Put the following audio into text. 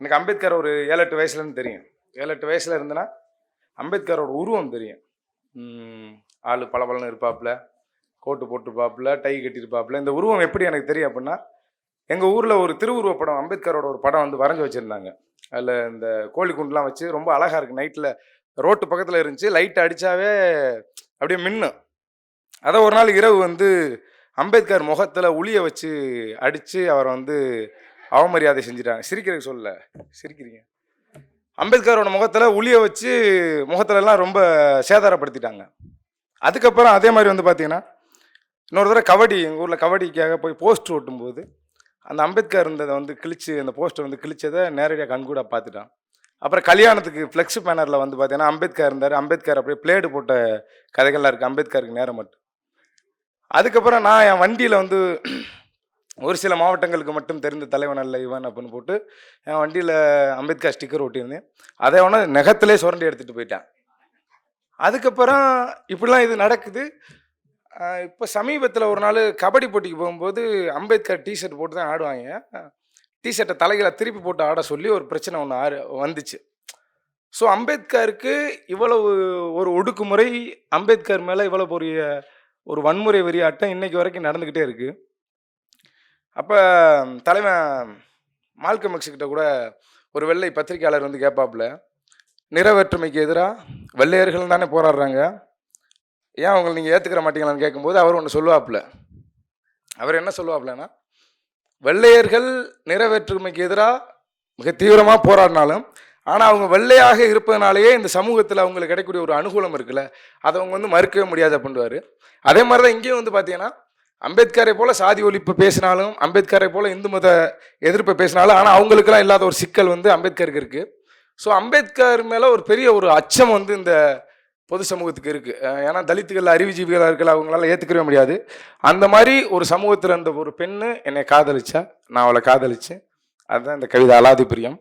எனக்கு அம்பேத்கர் ஒரு 7-8 வயசுலேருந்து தெரியும். 7-8 வயசில் இருந்தேன்னா அம்பேத்கரோட உருவம் தெரியும். ஆள் பளபளன்னு இருப்பாப்புல, கோட்டு போட்டிருப்பாப்புல, டை கட்டியிருப்பாப்புல. இந்த உருவம் எப்படி எனக்கு தெரியும் அப்படின்னா, எங்கள் ஊரில் ஒரு திருவுருவ படம், அம்பேத்கரோட ஒரு படம் வந்து வரைஞ்சி வச்சுருந்தாங்க. அதில் இந்த கோழி குண்டுலாம் வச்சு ரொம்ப அழகாக இருக்குது. நைட்டில் ரோட்டு பக்கத்தில் இருந்துச்சு, லைட் அடித்தாவே அப்படியே மின்னும். அதை ஒரு நாள் இரவு வந்து அம்பேத்கர் முகத்தில் உளியை வச்சு அடித்து அவரை வந்து அவமரியாதை செஞ்சுட்டாங்க. சிரிக்கிறதுக்கு சொல்லல, சிரிக்கிறீங்க. அம்பேத்கரோட முகத்தில் உளியை வச்சு முகத்துலலாம் ரொம்ப சேதாரப்படுத்திட்டாங்க. அதுக்கப்புறம் அதே மாதிரி வந்து பார்த்தீங்கன்னா, இன்னொரு தடவை கபடி, எங்கள் ஊரில் கபடிக்காக போய் போஸ்டர் ஓட்டும்போது அந்த அம்பேத்கர் இருந்ததை வந்து கிழிச்சு, அந்த போஸ்டர் வந்து கிழிச்சதை நேரடியாக கண்கூட பார்த்துட்டான். அப்புறம் கல்யாணத்துக்கு ஃப்ளெக்ஸ் பேனரில் வந்து பார்த்தீங்கன்னா அம்பேத்கர் இருந்தார். அம்பேத்கர் அப்படியே பிளேடு போட்ட கதைகள்லாம் இருக்குது, அம்பேத்கருக்கு நேரம் மட்டும். அதுக்கப்புறம் நான் என் வண்டியில் வந்து ஒரு சில மாவட்டங்களுக்கு மட்டும் தெரிந்த தலைவன் அல்ல இவன் அப்படின்னு போட்டு என் வண்டியில் அம்பேத்கர் ஸ்டிக்கர் ஒட்டியிருந்தேன். அதை ஒன்று நெகத்திலே சுரண்டி எடுத்துகிட்டு போயிட்டேன். அதுக்கப்புறம் இப்படிலாம் இது நடக்குது. இப்போ சமீபத்தில் ஒரு நாள் கபடி போட்டிக்கு போகும்போது அம்பேத்கர் டிஷர்ட் போட்டு தான் ஆடுவாங்க. டிஷர்ட்டை தலைகளை திருப்பி போட்டு ஆட சொல்லி ஒரு பிரச்சனை ஒன்று வந்துச்சு. ஸோ அம்பேத்கருக்கு இவ்வளவு ஒரு ஒடுக்குமுறை, அம்பேத்கர் மேலே இவ்வளோ பெரிய ஒரு வன்முறை வெறியாட்டம் இன்னைக்கு வரைக்கும் நடந்துக்கிட்டே இருக்குது. அப்போ தலைவன் மால்கம் எக்ஸ் கிட்ட கூட ஒரு வெள்ளை பத்திரிகையாளர் வந்து கேட்பாப்புல, நிற வேற்றுமைக்கு எதிராக வெள்ளையர்கள் தானே போராடுறாங்க, ஏன் அவங்களை நீங்கள் ஏற்றுக்கிற மாட்டீங்களான்னு கேட்கும்போது அவர் ஒன்று சொல்லுவாப்புல. அவர் என்ன சொல்லுவாப்புலன்னா, வெள்ளையர்கள் நிற வேற்றுமைக்கு எதிராக மிக தீவிரமாக போராடினாலும் ஆனால் அவங்க வெள்ளையாக இருப்பதனாலேயே இந்த சமூகத்தில் அவங்களுக்கு கிடைக்கக்கூடிய ஒரு அனுகூலம் இருக்குல்ல, அதை அவங்க வந்து மறுக்கவே முடியாது அப்படின்வார். அதே மாதிரி தான் இங்கேயும் வந்து பார்த்தீங்கன்னா, அம்பேத்கரை போல் சாதி ஒழிப்பு பேசினாலும், அம்பேத்கரை போல் இந்து மத எதிர்ப்பை பேசினாலும், ஆனால் அவங்களுக்கெல்லாம் இல்லாத ஒரு சிக்கல் வந்து அம்பேத்கருக்கு இருக்குது. ஸோ அம்பேத்கர் மேலே ஒரு பெரிய ஒரு அச்சம் வந்து இந்த பொது சமூகத்துக்கு இருக்குது. ஏன்னா தலித்துகள் அறிவுஜீவிகளாக இருக்கல, அவங்களால ஏற்றுக்கவே முடியாது. அந்த மாதிரி ஒரு சமூகத்தில் இருந்த ஒரு பெண்ணு என்னை காதலிச்சா, நான் அவளை காதலிச்சேன். அதுதான் இந்த கவிதை அலாதி பிரியம்.